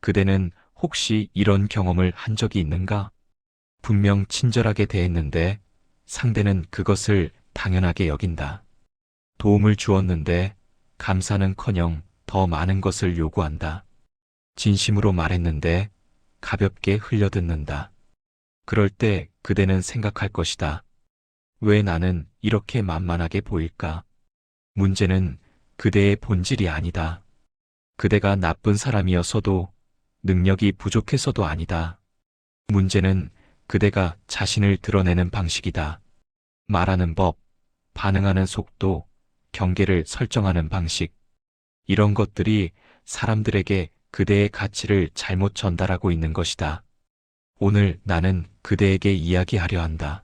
그대는 혹시 이런 경험을 한 적이 있는가? 분명 친절하게 대했는데 상대는 그것을 당연하게 여긴다. 도움을 주었는데 감사는커녕 더 많은 것을 요구한다. 진심으로 말했는데 가볍게 흘려듣는다. 그럴 때 그대는 생각할 것이다. 왜 나는 이렇게 만만하게 보일까? 문제는 그대의 본질이 아니다. 그대가 나쁜 사람이어서도 능력이 부족해서도 아니다. 문제는 그대가 자신을 드러내는 방식이다. 말하는 법, 반응하는 속도, 경계를 설정하는 방식. 이런 것들이 사람들에게 그대의 가치를 잘못 전달하고 있는 것이다. 오늘 나는 그대에게 이야기하려 한다.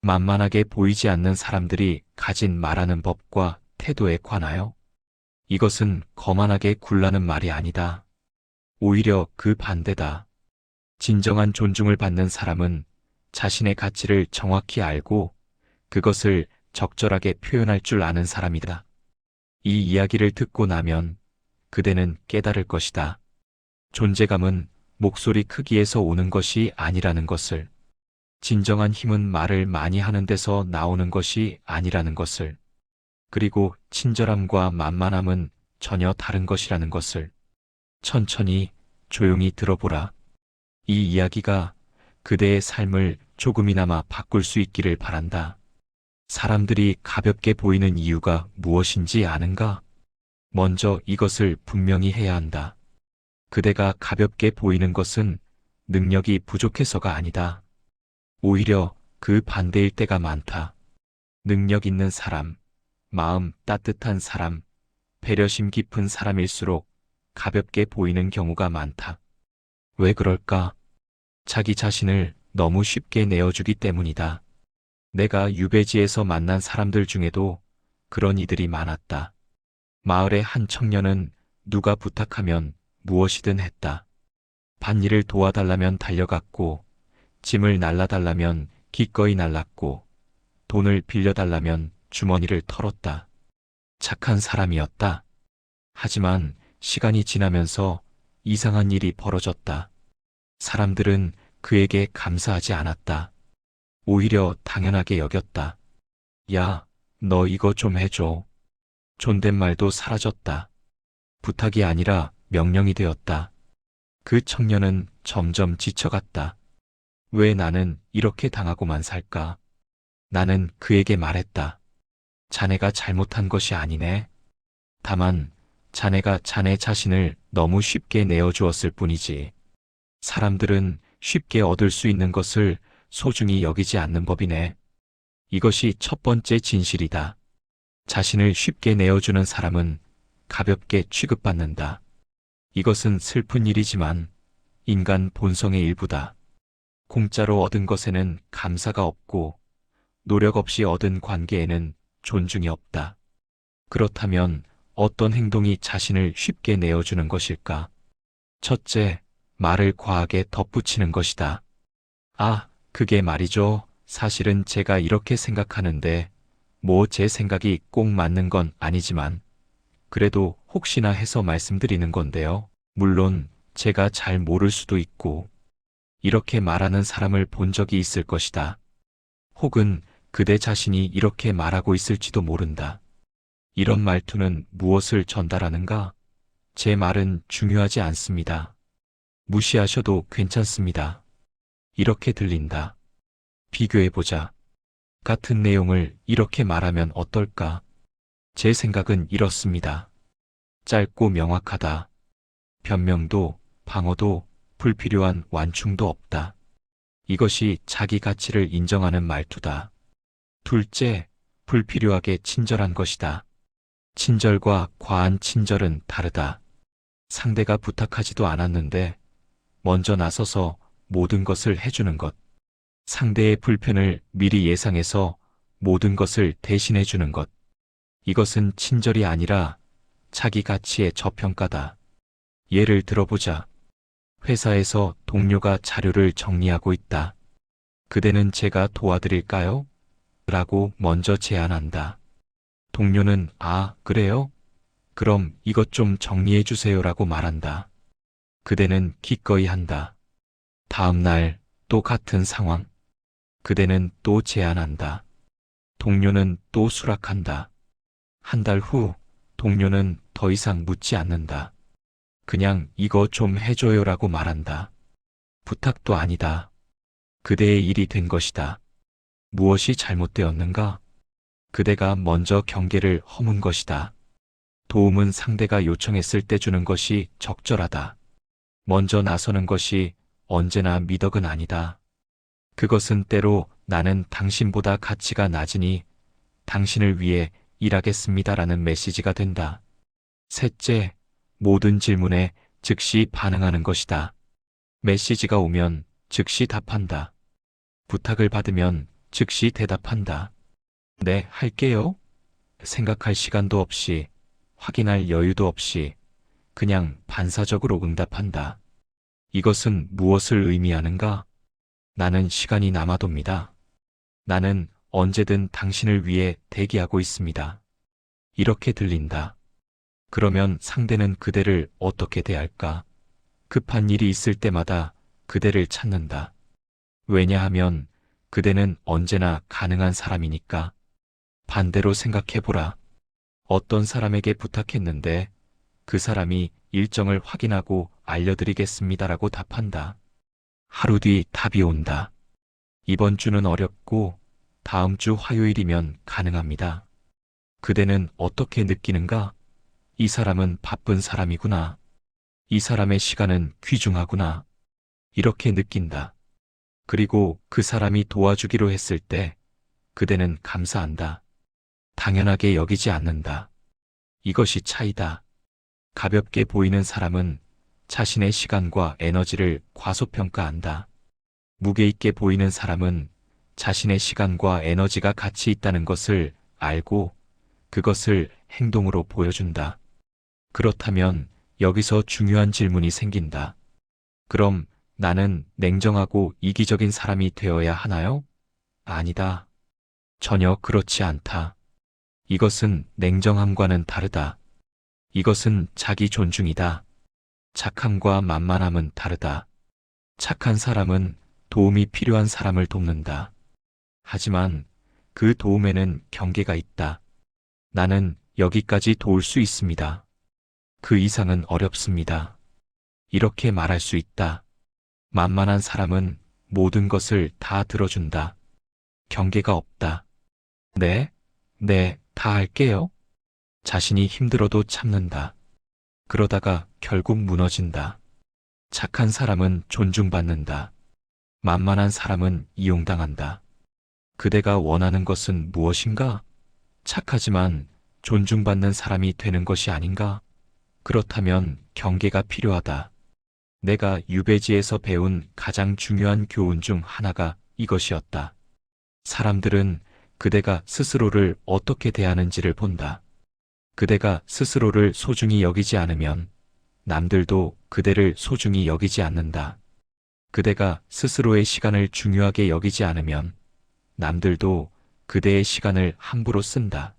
만만하게 보이지 않는 사람들이 가진 말하는 법과 태도에 관하여. 이것은 거만하게 굴라는 말이 아니다. 오히려 그 반대다. 진정한 존중을 받는 사람은 자신의 가치를 정확히 알고 그것을 적절하게 표현할 줄 아는 사람이다. 이 이야기를 듣고 나면 그대는 깨달을 것이다. 존재감은 목소리 크기에서 오는 것이 아니라는 것을. 진정한 힘은 말을 많이 하는 데서 나오는 것이 아니라는 것을. 그리고 친절함과 만만함은 전혀 다른 것이라는 것을. 천천히 조용히 들어보라. 이 이야기가 그대의 삶을 조금이나마 바꿀 수 있기를 바란다. 사람들이 가볍게 보이는 이유가 무엇인지 아는가? 먼저 이것을 분명히 해야 한다. 그대가 가볍게 보이는 것은 능력이 부족해서가 아니다. 오히려 그 반대일 때가 많다. 능력 있는 사람, 마음 따뜻한 사람, 배려심 깊은 사람일수록 가볍게 보이는 경우가 많다. 왜 그럴까? 자기 자신을 너무 쉽게 내어주기 때문이다. 내가 유배지에서 만난 사람들 중에도 그런 이들이 많았다. 마을의 한 청년은 누가 부탁하면 무엇이든 했다. 밭일을 도와달라면 달려갔고, 짐을 날라달라면 기꺼이 날랐고, 돈을 빌려달라면 주머니를 털었다. 착한 사람이었다. 하지만 시간이 지나면서 이상한 일이 벌어졌다. 사람들은 그에게 감사하지 않았다. 오히려 당연하게 여겼다. 야, 너 이거 좀 해줘. 존댓말도 사라졌다. 부탁이 아니라 명령이 되었다. 그 청년은 점점 지쳐갔다. 왜 나는 이렇게 당하고만 살까? 나는 그에게 말했다. 자네가 잘못한 것이 아니네. 다만 자네가 자네 자신을 너무 쉽게 내어주었을 뿐이지. 사람들은 쉽게 얻을 수 있는 것을 소중히 여기지 않는 법이네. 이것이 첫 번째 진실이다. 자신을 쉽게 내어주는 사람은 가볍게 취급받는다. 이것은 슬픈 일이지만 인간 본성의 일부다. 공짜로 얻은 것에는 감사가 없고 노력 없이 얻은 관계에는 존중이 없다. 그렇다면 어떤 행동이 자신을 쉽게 내어주는 것일까? 첫째, 말을 과하게 덧붙이는 것이다. 아, 그게 말이죠. 사실은 제가 이렇게 생각하는데, 뭐 제 생각이 꼭 맞는 건 아니지만, 그래도 혹시나 해서 말씀드리는 건데요. 물론 제가 잘 모를 수도 있고, 이렇게 말하는 사람을 본 적이 있을 것이다. 혹은 그대 자신이 이렇게 말하고 있을지도 모른다. 이런 말투는 무엇을 전달하는가? 제 말은 중요하지 않습니다. 무시하셔도 괜찮습니다. 이렇게 들린다. 비교해보자. 같은 내용을 이렇게 말하면 어떨까? 제 생각은 이렇습니다. 짧고 명확하다. 변명도, 방어도, 불필요한 완충도 없다. 이것이 자기 가치를 인정하는 말투다. 둘째, 불필요하게 친절한 것이다. 친절과 과한 친절은 다르다. 상대가 부탁하지도 않았는데 먼저 나서서 모든 것을 해주는 것. 상대의 불편을 미리 예상해서 모든 것을 대신해 주는 것. 이것은 친절이 아니라 자기 가치의 저평가다. 예를 들어보자. 회사에서 동료가 자료를 정리하고 있다. 그대는 제가 도와드릴까요? 라고 먼저 제안한다. 동료는 아, 그래요? 그럼 이것 좀 정리해 주세요라고 말한다. 그대는 기꺼이 한다. 다음 날 또 같은 상황. 그대는 또 제안한다. 동료는 또 수락한다. 한 달 후 동료는 더 이상 묻지 않는다. 그냥 이거 좀 해줘요라고 말한다. 부탁도 아니다. 그대의 일이 된 것이다. 무엇이 잘못되었는가? 그대가 먼저 경계를 허문 것이다. 도움은 상대가 요청했을 때 주는 것이 적절하다. 먼저 나서는 것이 언제나 미덕은 아니다. 그것은 때로 나는 당신보다 가치가 낮으니 당신을 위해 일하겠습니다라는 메시지가 된다. 셋째, 모든 질문에 즉시 반응하는 것이다. 메시지가 오면 즉시 답한다. 부탁을 받으면 즉시 대답한다. 네, 할게요. 생각할 시간도 없이, 확인할 여유도 없이, 그냥 반사적으로 응답한다. 이것은 무엇을 의미하는가? 나는 시간이 남아돕니다. 나는 언제든 당신을 위해 대기하고 있습니다. 이렇게 들린다. 그러면 상대는 그대를 어떻게 대할까? 급한 일이 있을 때마다 그대를 찾는다. 왜냐하면 그대는 언제나 가능한 사람이니까. 반대로 생각해보라. 어떤 사람에게 부탁했는데 그 사람이 일정을 확인하고 알려드리겠습니다라고 답한다. 하루 뒤 답이 온다. 이번 주는 어렵고 다음 주 화요일이면 가능합니다. 그대는 어떻게 느끼는가? 이 사람은 바쁜 사람이구나. 이 사람의 시간은 귀중하구나. 이렇게 느낀다. 그리고 그 사람이 도와주기로 했을 때 그대는 감사한다. 당연하게 여기지 않는다. 이것이 차이다. 가볍게 보이는 사람은 자신의 시간과 에너지를 과소평가한다. 무게 있게 보이는 사람은 자신의 시간과 에너지가 가치 있다는 것을 알고 그것을 행동으로 보여준다. 그렇다면 여기서 중요한 질문이 생긴다. 그럼 나는 냉정하고 이기적인 사람이 되어야 하나요? 아니다. 전혀 그렇지 않다. 이것은 냉정함과는 다르다. 이것은 자기 존중이다. 착함과 만만함은 다르다. 착한 사람은 도움이 필요한 사람을 돕는다. 하지만 그 도움에는 경계가 있다. 나는 여기까지 도울 수 있습니다. 그 이상은 어렵습니다. 이렇게 말할 수 있다. 만만한 사람은 모든 것을 다 들어준다. 경계가 없다. 네, 다 할게요. 자신이 힘들어도 참는다. 그러다가 결국 무너진다. 착한 사람은 존중받는다. 만만한 사람은 이용당한다. 그대가 원하는 것은 무엇인가? 착하지만 존중받는 사람이 되는 것이 아닌가? 그렇다면 경계가 필요하다. 내가 유배지에서 배운 가장 중요한 교훈 중 하나가 이것이었다. 사람들은 그대가 스스로를 어떻게 대하는지를 본다. 그대가 스스로를 소중히 여기지 않으면 남들도 그대를 소중히 여기지 않는다. 그대가 스스로의 시간을 중요하게 여기지 않으면 남들도 그대의 시간을 함부로 쓴다.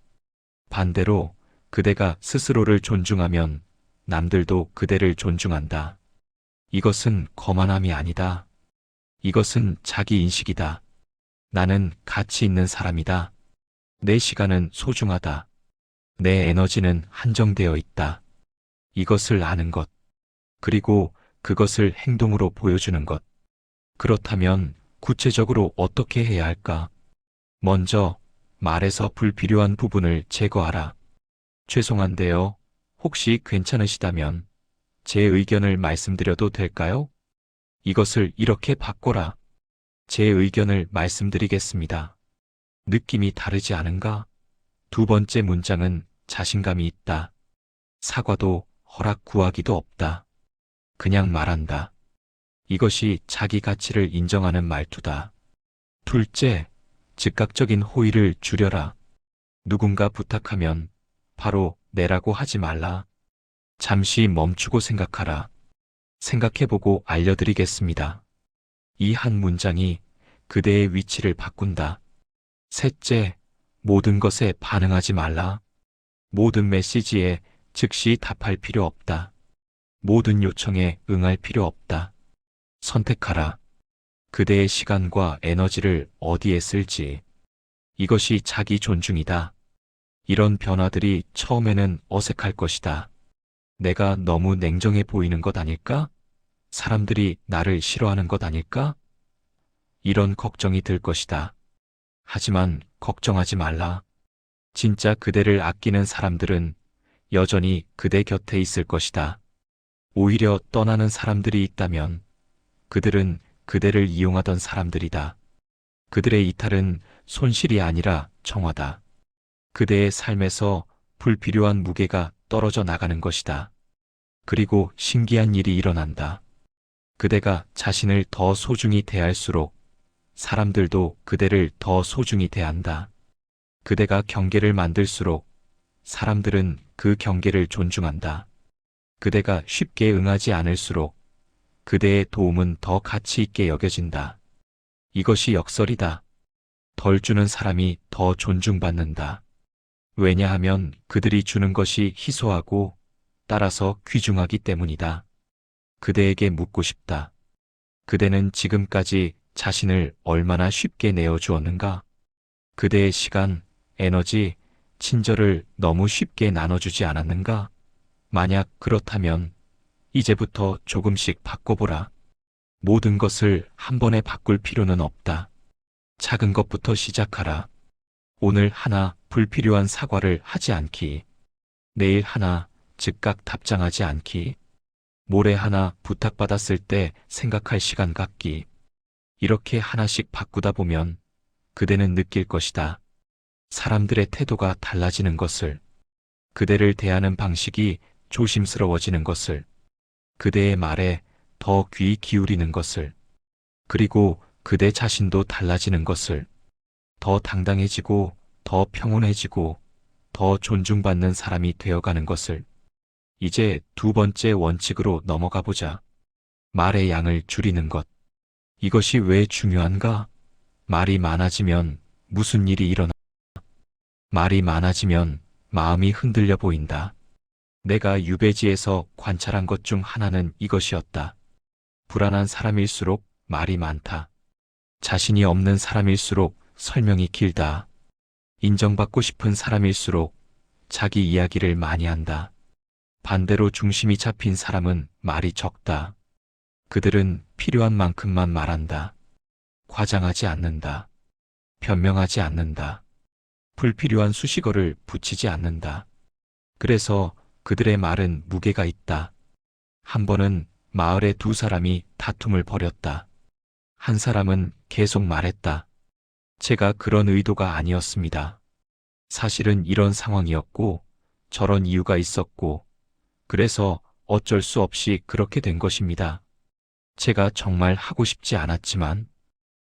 반대로 그대가 스스로를 존중하면 남들도 그대를 존중한다. 이것은 거만함이 아니다. 이것은 자기인식이다. 나는 가치 있는 사람이다. 내 시간은 소중하다. 내 에너지는 한정되어 있다. 이것을 아는 것. 그리고 그것을 행동으로 보여주는 것. 그렇다면 구체적으로 어떻게 해야 할까? 먼저 말에서 불필요한 부분을 제거하라. 죄송한데요. 혹시 괜찮으시다면 제 의견을 말씀드려도 될까요? 이것을 이렇게 바꿔라. 제 의견을 말씀드리겠습니다. 느낌이 다르지 않은가? 두 번째 문장은 자신감이 있다. 사과도 허락 구하기도 없다. 그냥 말한다. 이것이 자기 가치를 인정하는 말투다. 둘째, 즉각적인 호의를 줄여라. 누군가 부탁하면 바로 내라고 하지 말라. 잠시 멈추고 생각하라. 생각해보고 알려드리겠습니다. 이 한 문장이 그대의 위치를 바꾼다. 셋째, 모든 것에 반응하지 말라. 모든 메시지에 즉시 답할 필요 없다. 모든 요청에 응할 필요 없다. 선택하라. 그대의 시간과 에너지를 어디에 쓸지. 이것이 자기 존중이다. 이런 변화들이 처음에는 어색할 것이다. 내가 너무 냉정해 보이는 것 아닐까? 사람들이 나를 싫어하는 것 아닐까? 이런 걱정이 들 것이다. 하지만 걱정하지 말라. 진짜 그대를 아끼는 사람들은 여전히 그대 곁에 있을 것이다. 오히려 떠나는 사람들이 있다면 그들은 그대를 이용하던 사람들이다. 그들의 이탈은 손실이 아니라 정화다. 그대의 삶에서 불필요한 무게가 떨어져 나가는 것이다. 그리고 신기한 일이 일어난다. 그대가 자신을 더 소중히 대할수록 사람들도 그대를 더 소중히 대한다. 그대가 경계를 만들수록 사람들은 그 경계를 존중한다. 그대가 쉽게 응하지 않을수록 그대의 도움은 더 가치 있게 여겨진다. 이것이 역설이다. 덜 주는 사람이 더 존중받는다. 왜냐하면 그들이 주는 것이 희소하고 따라서 귀중하기 때문이다. 그대에게 묻고 싶다. 그대는 지금까지 자신을 얼마나 쉽게 내어주었는가? 그대의 시간, 에너지, 친절을 너무 쉽게 나눠주지 않았는가? 만약 그렇다면 이제부터 조금씩 바꿔보라. 모든 것을 한 번에 바꿀 필요는 없다. 작은 것부터 시작하라. 오늘 하나 불필요한 사과를 하지 않기. 내일 하나 즉각 답장하지 않기. 모레 하나 부탁받았을 때 생각할 시간 갖기. 이렇게 하나씩 바꾸다 보면 그대는 느낄 것이다. 사람들의 태도가 달라지는 것을. 그대를 대하는 방식이 조심스러워지는 것을. 그대의 말에 더 귀 기울이는 것을. 그리고 그대 자신도 달라지는 것을. 더 당당해지고 더 평온해지고 더 존중받는 사람이 되어가는 것을. 이제 두 번째 원칙으로 넘어가 보자. 말의 양을 줄이는 것. 이것이 왜 중요한가? 말이 많아지면 무슨 일이 일어나? 말이 많아지면 마음이 흔들려 보인다. 내가 유배지에서 관찰한 것 중 하나는 이것이었다. 불안한 사람일수록 말이 많다. 자신이 없는 사람일수록 설명이 길다. 인정받고 싶은 사람일수록 자기 이야기를 많이 한다. 반대로 중심이 잡힌 사람은 말이 적다. 그들은 필요한 만큼만 말한다. 과장하지 않는다. 변명하지 않는다. 불필요한 수식어를 붙이지 않는다. 그래서 그들의 말은 무게가 있다. 한 번은 마을의 두 사람이 다툼을 벌였다. 한 사람은 계속 말했다. 제가 그런 의도가 아니었습니다. 사실은 이런 상황이었고, 저런 이유가 있었고, 그래서 어쩔 수 없이 그렇게 된 것입니다. 제가 정말 하고 싶지 않았지만,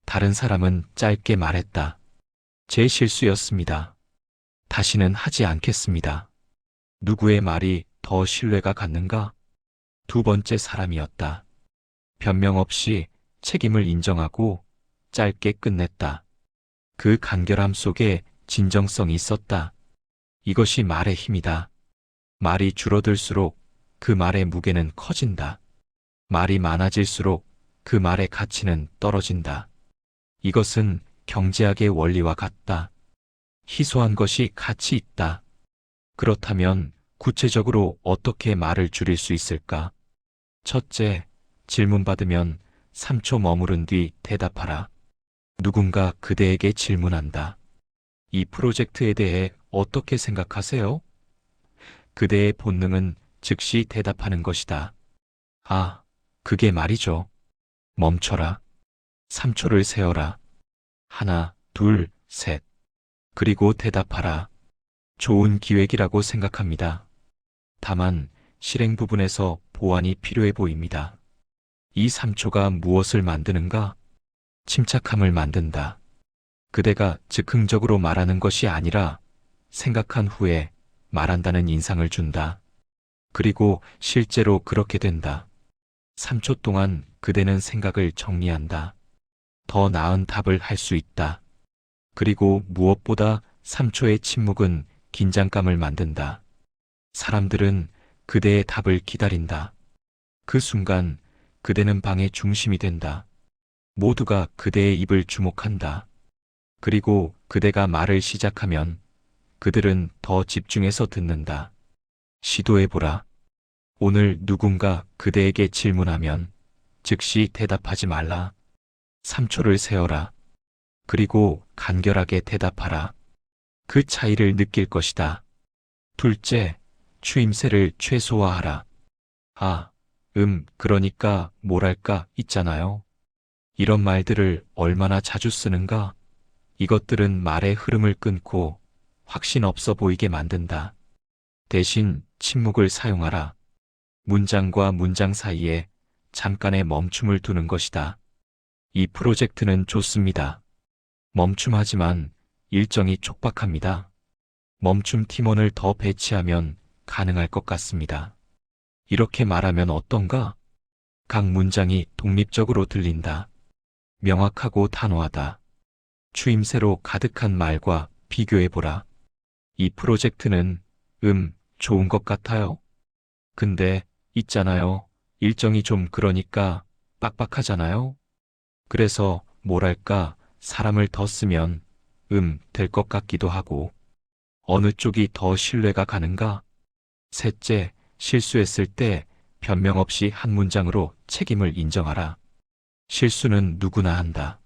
다른 사람은 짧게 말했다. 제 실수였습니다. 다시는 하지 않겠습니다. 누구의 말이 더 신뢰가 갔는가? 두 번째 사람이었다. 변명 없이 책임을 인정하고 짧게 끝냈다. 그 간결함 속에 진정성이 있었다. 이것이 말의 힘이다. 말이 줄어들수록 그 말의 무게는 커진다. 말이 많아질수록 그 말의 가치는 떨어진다. 이것은 경제학의 원리와 같다. 희소한 것이 가치 있다. 그렇다면 구체적으로 어떻게 말을 줄일 수 있을까? 첫째, 질문받으면 3초 머무른 뒤 대답하라. 누군가 그대에게 질문한다. 이 프로젝트에 대해 어떻게 생각하세요? 그대의 본능은 즉시 대답하는 것이다. 아, 그게 말이죠. 멈춰라. 3초를 세어라. 하나, 둘, 셋. 그리고 대답하라. 좋은 기획이라고 생각합니다. 다만 실행 부분에서 보완이 필요해 보입니다. 이 3초가 무엇을 만드는가? 침착함을 만든다. 그대가 즉흥적으로 말하는 것이 아니라 생각한 후에 말한다는 인상을 준다. 그리고 실제로 그렇게 된다. 3초 동안 그대는 생각을 정리한다. 더 나은 답을 할 수 있다. 그리고 무엇보다 3초의 침묵은 긴장감을 만든다. 사람들은 그대의 답을 기다린다. 그 순간 그대는 방의 중심이 된다. 모두가 그대의 입을 주목한다. 그리고 그대가 말을 시작하면 그들은 더 집중해서 듣는다. 시도해보라. 오늘 누군가 그대에게 질문하면 즉시 대답하지 말라. 3초를 세어라. 그리고 간결하게 대답하라. 그 차이를 느낄 것이다. 둘째, 추임새를 최소화하라. 아, 그러니까, 뭐랄까, 있잖아요. 이런 말들을 얼마나 자주 쓰는가? 이것들은 말의 흐름을 끊고 확신 없어 보이게 만든다. 대신 침묵을 사용하라. 문장과 문장 사이에 잠깐의 멈춤을 두는 것이다. 이 프로젝트는 좋습니다. 멈춤하지만 일정이 촉박합니다. 멈춤 팀원을 더 배치하면 가능할 것 같습니다. 이렇게 말하면 어떤가? 각 문장이 독립적으로 들린다. 명확하고 단호하다. 추임새로 가득한 말과 비교해보라. 이 프로젝트는, 좋은 것 같아요. 근데, 있잖아요. 일정이 좀 그러니까 빡빡하잖아요. 그래서, 뭐랄까, 사람을 더 쓰면, 될 것 같기도 하고. 어느 쪽이 더 신뢰가 가는가? 셋째, 실수했을 때 변명 없이 한 문장으로 책임을 인정하라. 실수는 누구나 한다.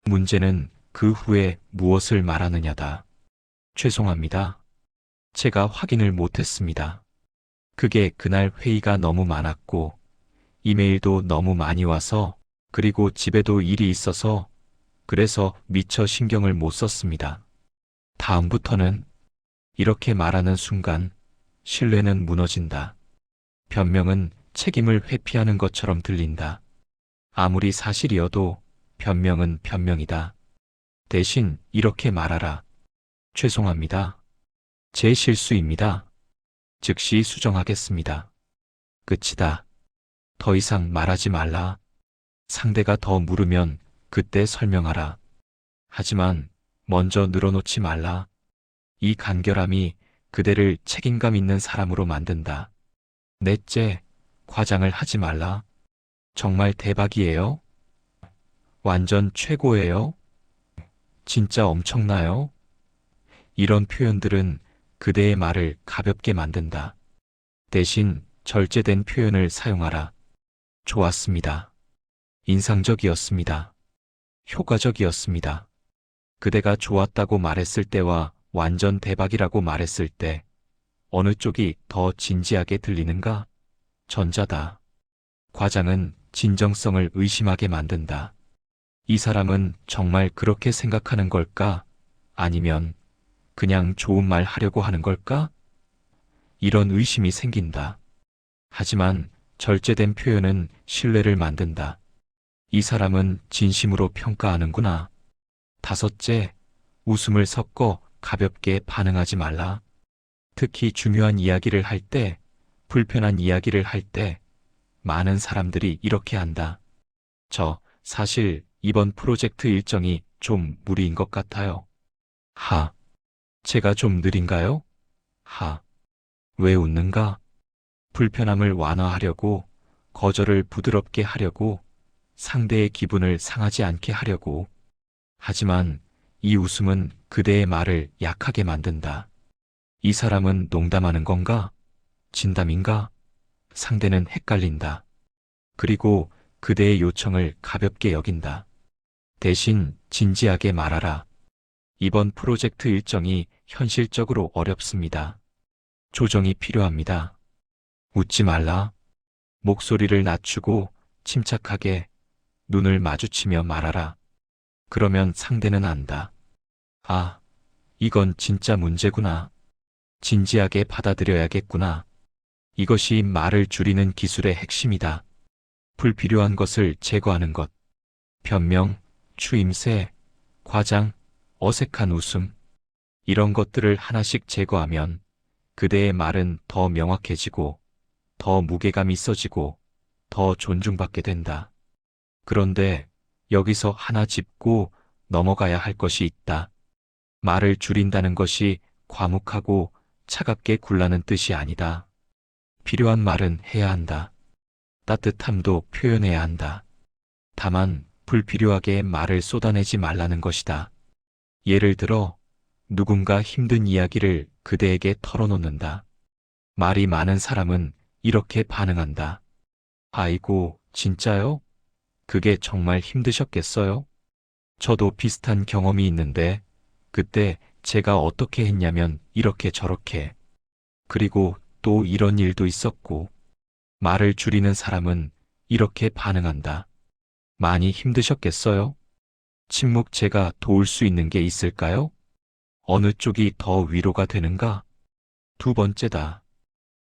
문제는 그 후에 무엇을 말하느냐다. 죄송합니다. 제가 확인을 못했습니다. 그게 그날 회의가 너무 많았고, 이메일도 너무 많이 와서, 그리고 집에도 일이 있어서, 그래서 미처 신경을 못 썼습니다. 다음부터는 이렇게 말하는 순간 신뢰는 무너진다. 변명은 책임을 회피하는 것처럼 들린다. 아무리 사실이어도 변명은 변명이다. 대신 이렇게 말하라. 죄송합니다. 제 실수입니다. 즉시 수정하겠습니다. 끝이다. 더 이상 말하지 말라. 상대가 더 물으면 그때 설명하라. 하지만 먼저 늘어놓지 말라. 이 간결함이 그대를 책임감 있는 사람으로 만든다. 넷째, 과장을 하지 말라. 정말 대박이에요? 완전 최고예요? 진짜 엄청나요? 이런 표현들은 그대의 말을 가볍게 만든다. 대신 절제된 표현을 사용하라. 좋았습니다. 인상적이었습니다. 효과적이었습니다. 그대가 좋았다고 말했을 때와 완전 대박이라고 말했을 때 어느 쪽이 더 진지하게 들리는가? 전자다. 과장은 진정성을 의심하게 만든다. 이 사람은 정말 그렇게 생각하는 걸까? 아니면 그냥 좋은 말 하려고 하는 걸까? 이런 의심이 생긴다. 하지만 절제된 표현은 신뢰를 만든다. 이 사람은 진심으로 평가하는구나. 다섯째, 웃음을 섞어 가볍게 반응하지 말라. 특히 중요한 이야기를 할 때, 불편한 이야기를 할 때, 많은 사람들이 이렇게 한다. 사실 이번 프로젝트 일정이 좀 무리인 것 같아요. 하, 제가 좀 느린가요? 하, 왜 웃는가? 불편함을 완화하려고, 거절을 부드럽게 하려고, 상대의 기분을 상하지 않게 하려고. 하지만 이 웃음은 그대의 말을 약하게 만든다. 이 사람은 농담하는 건가? 진담인가? 상대는 헷갈린다. 그리고 그대의 요청을 가볍게 여긴다. 대신 진지하게 말하라. 이번 프로젝트 일정이 현실적으로 어렵습니다. 조정이 필요합니다. 웃지 말라. 목소리를 낮추고 침착하게 눈을 마주치며 말하라. 그러면 상대는 안다. 아, 이건 진짜 문제구나. 진지하게 받아들여야겠구나. 이것이 말을 줄이는 기술의 핵심이다. 불필요한 것을 제거하는 것. 변명, 추임새, 과장, 어색한 웃음. 이런 것들을 하나씩 제거하면 그대의 말은 더 명확해지고, 더 무게감 있어지고, 더 존중받게 된다. 그런데 여기서 하나 짚고 넘어가야 할 것이 있다. 말을 줄인다는 것이 과묵하고 차갑게 굴라는 뜻이 아니다. 필요한 말은 해야 한다. 따뜻함도 표현해야 한다. 다만 불필요하게 말을 쏟아내지 말라는 것이다. 예를 들어 누군가 힘든 이야기를 그대에게 털어놓는다. 말이 많은 사람은 이렇게 반응한다. 아이고, 진짜요? 그게 정말 힘드셨겠어요? 저도 비슷한 경험이 있는데 그때 제가 어떻게 했냐면 이렇게 저렇게. 그리고 또 이런 일도 있었고. 말을 줄이는 사람은 이렇게 반응한다. 많이 힘드셨겠어요? 침묵 제가 도울 수 있는 게 있을까요? 어느 쪽이 더 위로가 되는가? 두 번째다.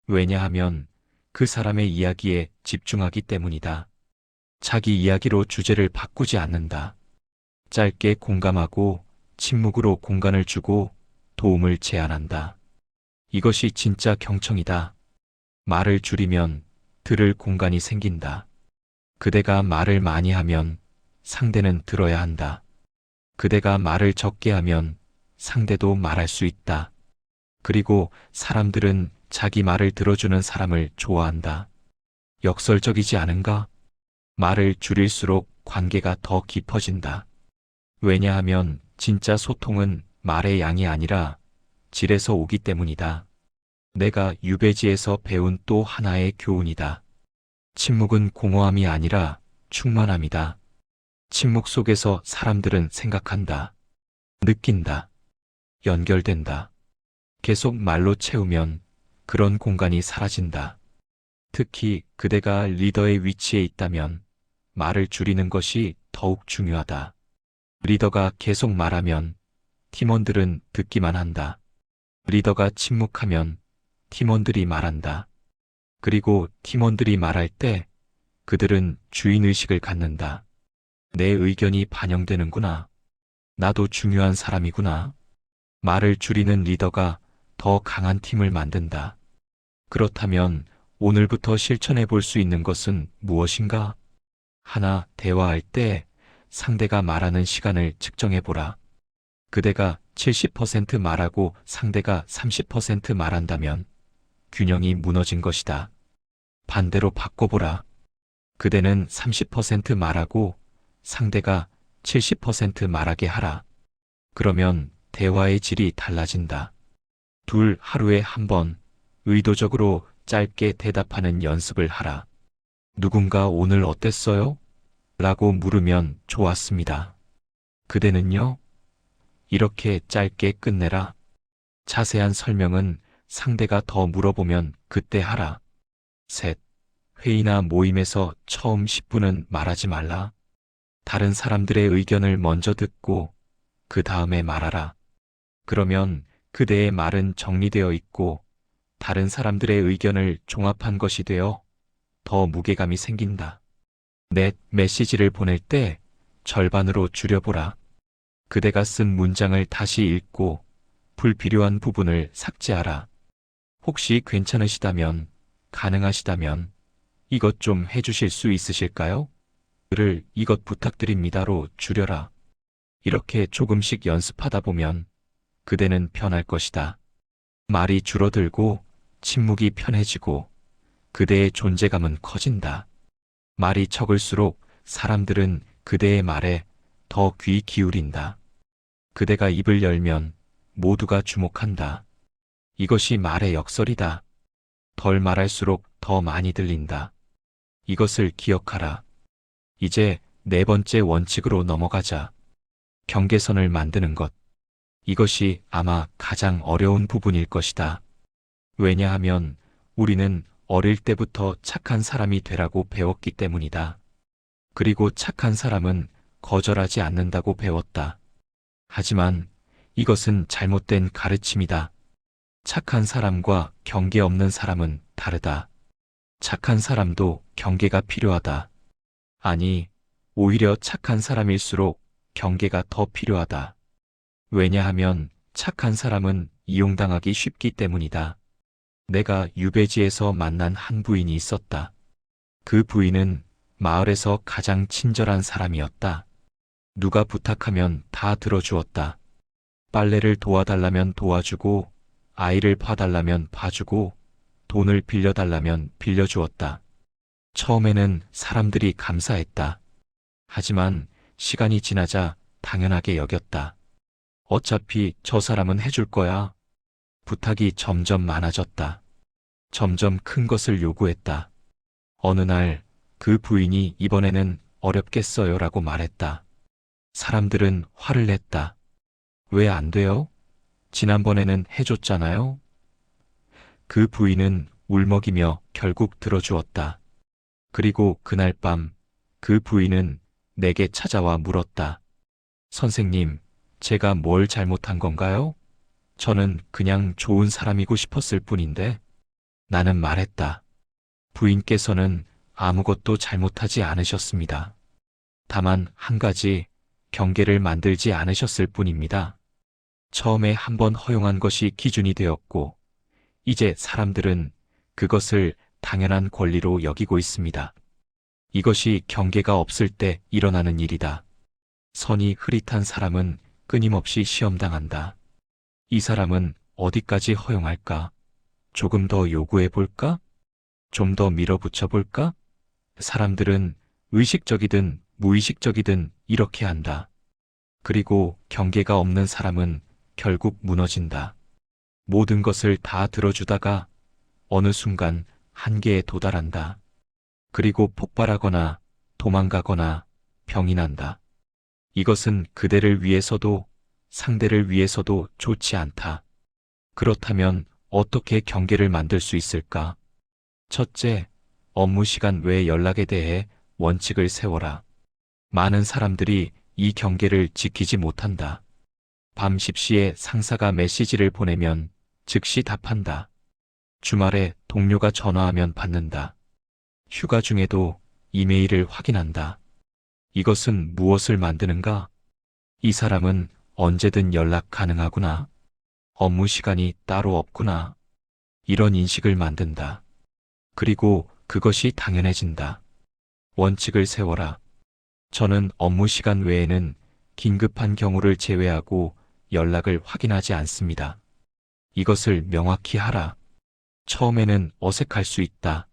왜냐하면 그 사람의 이야기에 집중하기 때문이다. 자기 이야기로 주제를 바꾸지 않는다. 짧게 공감하고 침묵으로 공간을 주고 도움을 제안한다. 이것이 진짜 경청이다. 말을 줄이면 들을 공간이 생긴다. 그대가 말을 많이 하면 상대는 들어야 한다. 그대가 말을 적게 하면 상대도 말할 수 있다. 그리고 사람들은 자기 말을 들어주는 사람을 좋아한다. 역설적이지 않은가? 말을 줄일수록 관계가 더 깊어진다. 왜냐하면 진짜 소통은 말의 양이 아니라 질에서 오기 때문이다. 내가 유배지에서 배운 또 하나의 교훈이다. 침묵은 공허함이 아니라 충만함이다. 침묵 속에서 사람들은 생각한다. 느낀다. 연결된다. 계속 말로 채우면 그런 공간이 사라진다. 특히 그대가 리더의 위치에 있다면 말을 줄이는 것이 더욱 중요하다. 리더가 계속 말하면 팀원들은 듣기만 한다. 리더가 침묵하면 팀원들이 말한다. 그리고 팀원들이 말할 때 그들은 주인의식을 갖는다. 내 의견이 반영되는구나. 나도 중요한 사람이구나. 말을 줄이는 리더가 더 강한 팀을 만든다. 그렇다면 오늘부터 실천해 볼 수 있는 것은 무엇인가? 하나, 대화할 때 상대가 말하는 시간을 측정해 보라. 그대가 70% 말하고 상대가 30% 말한다면 균형이 무너진 것이다. 반대로 바꿔보라. 그대는 30% 말하고 상대가 70% 말하게 하라. 그러면 대화의 질이 달라진다. 둘, 하루에 한 번 의도적으로 짧게 대답하는 연습을 하라. 누군가 오늘 어땠어요? 라고 물으면 좋았습니다. 그대는요? 이렇게 짧게 끝내라. 자세한 설명은 상대가 더 물어보면 그때 하라. 셋, 회의나 모임에서 처음 10분은 말하지 말라. 다른 사람들의 의견을 먼저 듣고 그 다음에 말하라. 그러면 그대의 말은 정리되어 있고 다른 사람들의 의견을 종합한 것이 되어 더 무게감이 생긴다. 넷, 메시지를 보낼 때 절반으로 줄여보라. 그대가 쓴 문장을 다시 읽고 불필요한 부분을 삭제하라. 혹시 괜찮으시다면, 가능하시다면 이것 좀 해주실 수 있으실까요? 를 이것 부탁드립니다로 줄여라. 이렇게 조금씩 연습하다 보면 그대는 편할 것이다. 말이 줄어들고 침묵이 편해지고 그대의 존재감은 커진다. 말이 적을수록 사람들은 그대의 말에 더 귀 기울인다. 그대가 입을 열면 모두가 주목한다. 이것이 말의 역설이다. 덜 말할수록 더 많이 들린다. 이것을 기억하라. 이제 네 번째 원칙으로 넘어가자. 경계선을 만드는 것. 이것이 아마 가장 어려운 부분일 것이다. 왜냐하면 우리는 어릴 때부터 착한 사람이 되라고 배웠기 때문이다. 그리고 착한 사람은 거절하지 않는다고 배웠다. 하지만 이것은 잘못된 가르침이다. 착한 사람과 경계 없는 사람은 다르다. 착한 사람도 경계가 필요하다. 아니, 오히려 착한 사람일수록 경계가 더 필요하다. 왜냐하면 착한 사람은 이용당하기 쉽기 때문이다. 내가 유배지에서 만난 한 부인이 있었다. 그 부인은 마을에서 가장 친절한 사람이었다. 누가 부탁하면 다 들어주었다. 빨래를 도와달라면 도와주고, 아이를 봐달라면 봐주고, 돈을 빌려달라면 빌려주었다. 처음에는 사람들이 감사했다. 하지만 시간이 지나자 당연하게 여겼다. 어차피 저 사람은 해줄 거야. 부탁이 점점 많아졌다. 점점 큰 것을 요구했다. 어느 날 그 부인이 이번에는 어렵겠어요라고 말했다. 사람들은 화를 냈다. 왜 안 돼요? 지난번에는 해줬잖아요. 그 부인은 울먹이며 결국 들어주었다. 그리고 그날 밤 그 부인은 내게 찾아와 물었다. 선생님, 제가 뭘 잘못한 건가요? 저는 그냥 좋은 사람이고 싶었을 뿐인데. 나는 말했다. 부인께서는 아무것도 잘못하지 않으셨습니다. 다만 한 가지 경계를 만들지 않으셨을 뿐입니다. 처음에 한번 허용한 것이 기준이 되었고, 이제 사람들은 그것을 당연한 권리로 여기고 있습니다. 이것이 경계가 없을 때 일어나는 일이다. 선이 흐릿한 사람은 끊임없이 시험당한다. 이 사람은 어디까지 허용할까? 조금 더 요구해 볼까? 좀 더 밀어붙여 볼까? 사람들은 의식적이든 무의식적이든 이렇게 한다. 그리고 경계가 없는 사람은 결국 무너진다. 모든 것을 다 들어주다가 어느 순간 한계에 도달한다. 그리고 폭발하거나 도망가거나 병이 난다. 이것은 그대를 위해서도 상대를 위해서도 좋지 않다. 그렇다면 어떻게 경계를 만들 수 있을까? 첫째, 업무 시간 외 연락에 대해 원칙을 세워라. 많은 사람들이 이 경계를 지키지 못한다. 밤 10시에 상사가 메시지를 보내면 즉시 답한다. 주말에 동료가 전화하면 받는다. 휴가 중에도 이메일을 확인한다. 이것은 무엇을 만드는가? 이 사람은 언제든 연락 가능하구나. 업무 시간이 따로 없구나. 이런 인식을 만든다. 그리고 그것이 당연해진다. 원칙을 세워라. 저는 업무 시간 외에는 긴급한 경우를 제외하고 연락을 확인하지 않습니다. 이것을 명확히 하라. 처음에는 어색할 수 있다.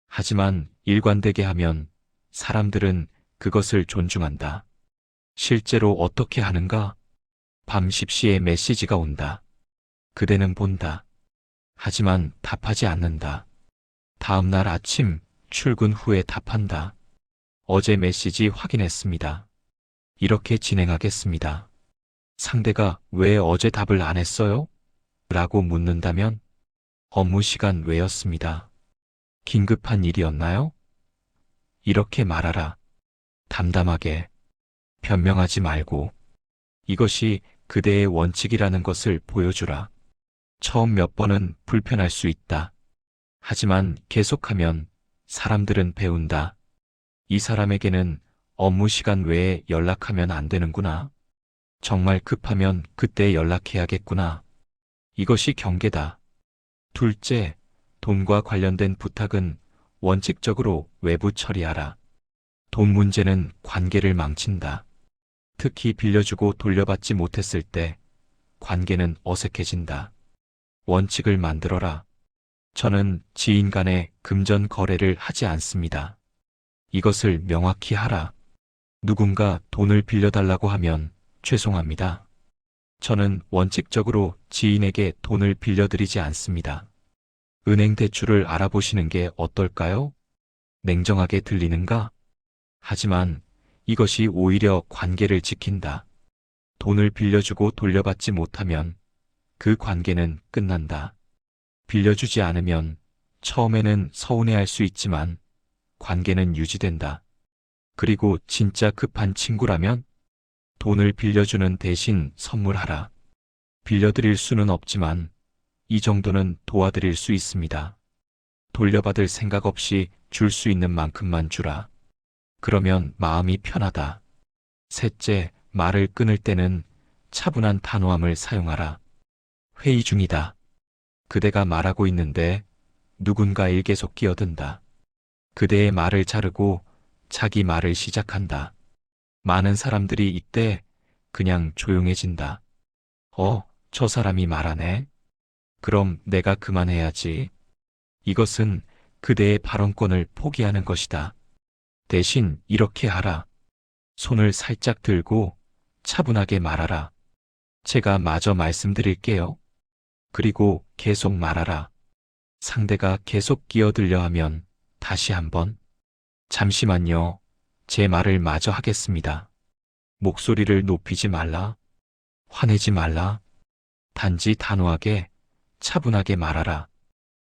하지만 일관되게 하면 사람들은 그것을 존중한다. 실제로 어떻게 하는가? 밤 10시에 메시지가 온다. 그대는 본다. 하지만 답하지 않는다. 다음 날 아침 출근 후에 답한다. 어제 메시지 확인했습니다. 이렇게 진행하겠습니다. 상대가 왜 어제 답을 안 했어요? 라고 묻는다면 업무 시간 외였습니다. 긴급한 일이었나요? 이렇게 말하라. 담담하게. 변명하지 말고. 이것이 그대의 원칙이라는 것을 보여주라. 처음 몇 번은 불편할 수 있다. 하지만 계속하면 사람들은 배운다. 이 사람에게는 업무 시간 외에 연락하면 안 되는구나. 정말 급하면 그때 연락해야겠구나. 이것이 경계다. 둘째, 돈과 관련된 부탁은 원칙적으로 외부 처리하라. 돈 문제는 관계를 망친다. 특히 빌려주고 돌려받지 못했을 때 관계는 어색해진다. 원칙을 만들어라. 저는 지인 간에 금전 거래를 하지 않습니다. 이것을 명확히 하라. 누군가 돈을 빌려달라고 하면 죄송합니다. 저는 원칙적으로 지인에게 돈을 빌려드리지 않습니다. 은행 대출을 알아보시는 게 어떨까요? 냉정하게 들리는가? 하지만 이것이 오히려 관계를 지킨다. 돈을 빌려주고 돌려받지 못하면 그 관계는 끝난다. 빌려주지 않으면 처음에는 서운해할 수 있지만 관계는 유지된다. 그리고 진짜 급한 친구라면 돈을 빌려주는 대신 선물하라. 빌려드릴 수는 없지만 이 정도는 도와드릴 수 있습니다. 돌려받을 생각 없이 줄 수 있는 만큼만 주라. 그러면 마음이 편하다. 셋째, 말을 끊을 때는 차분한 단호함을 사용하라. 회의 중이다. 그대가 말하고 있는데 누군가 일 계속 끼어든다. 그대의 말을 자르고 자기 말을 시작한다. 많은 사람들이 이때 그냥 조용해진다. 저 사람이 말하네. 그럼 내가 그만해야지. 이것은 그대의 발언권을 포기하는 것이다. 대신 이렇게 하라. 손을 살짝 들고 차분하게 말하라. 제가 마저 말씀드릴게요. 그리고 계속 말하라. 상대가 계속 끼어들려 하면 다시 한번. 잠시만요. 제 말을 마저 하겠습니다. 목소리를 높이지 말라. 화내지 말라. 단지 단호하게, 차분하게 말하라.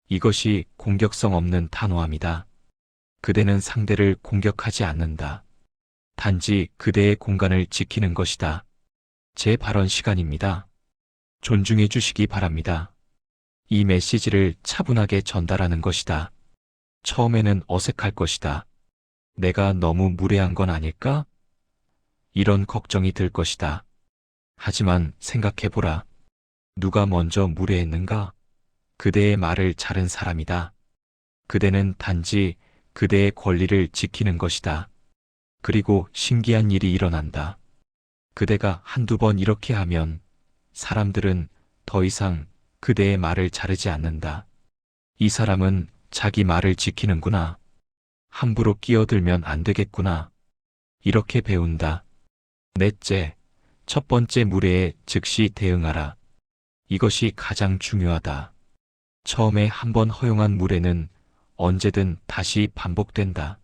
이것이 공격성 없는 단호함이다. 그대는 상대를 공격하지 않는다. 단지 그대의 공간을 지키는 것이다. 제 발언 시간입니다. 존중해 주시기 바랍니다. 이 메시지를 차분하게 전달하는 것이다. 처음에는 어색할 것이다. 내가 너무 무례한 건 아닐까? 이런 걱정이 들 것이다. 하지만 생각해보라. 누가 먼저 무례했는가? 그대의 말을 자른 사람이다. 그대는 단지 그대의 권리를 지키는 것이다. 그리고 신기한 일이 일어난다. 그대가 한두 번 이렇게 하면 사람들은 더 이상 그대의 말을 자르지 않는다. 이 사람은 자기 말을 지키는구나. 함부로 끼어들면 안 되겠구나. 이렇게 배운다. 넷째, 첫 번째 무례에 즉시 대응하라. 이것이 가장 중요하다. 처음에 한 번 허용한 무례는 언제든 다시 반복된다.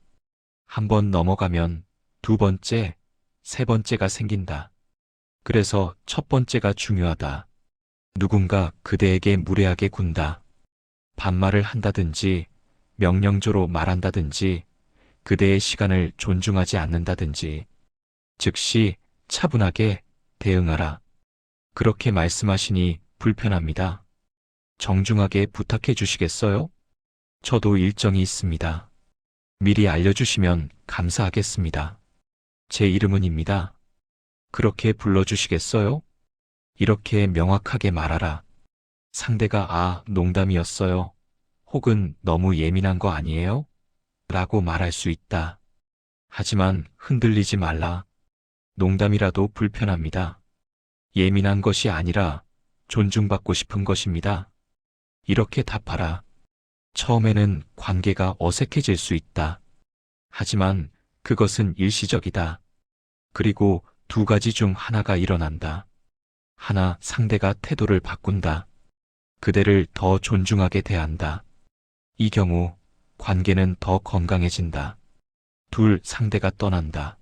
한 번 넘어가면 두 번째, 세 번째가 생긴다. 그래서 첫 번째가 중요하다. 누군가 그대에게 무례하게 군다. 반말을 한다든지, 명령조로 말한다든지, 그대의 시간을 존중하지 않는다든지, 즉시 차분하게 대응하라. 그렇게 말씀하시니 불편합니다. 정중하게 부탁해 주시겠어요? 저도 일정이 있습니다. 미리 알려주시면 감사하겠습니다. 제 이름은입니다. 그렇게 불러주시겠어요? 이렇게 명확하게 말하라. 상대가 농담이었어요. 혹은 너무 예민한 거 아니에요? 라고 말할 수 있다. 하지만 흔들리지 말라. 농담이라도 불편합니다. 예민한 것이 아니라 존중받고 싶은 것입니다. 이렇게 답하라. 처음에는 관계가 어색해질 수 있다. 하지만 그것은 일시적이다. 그리고 두 가지 중 하나가 일어난다. 하나, 상대가 태도를 바꾼다. 그대를 더 존중하게 대한다. 이 경우 관계는 더 건강해진다. 둘, 상대가 떠난다.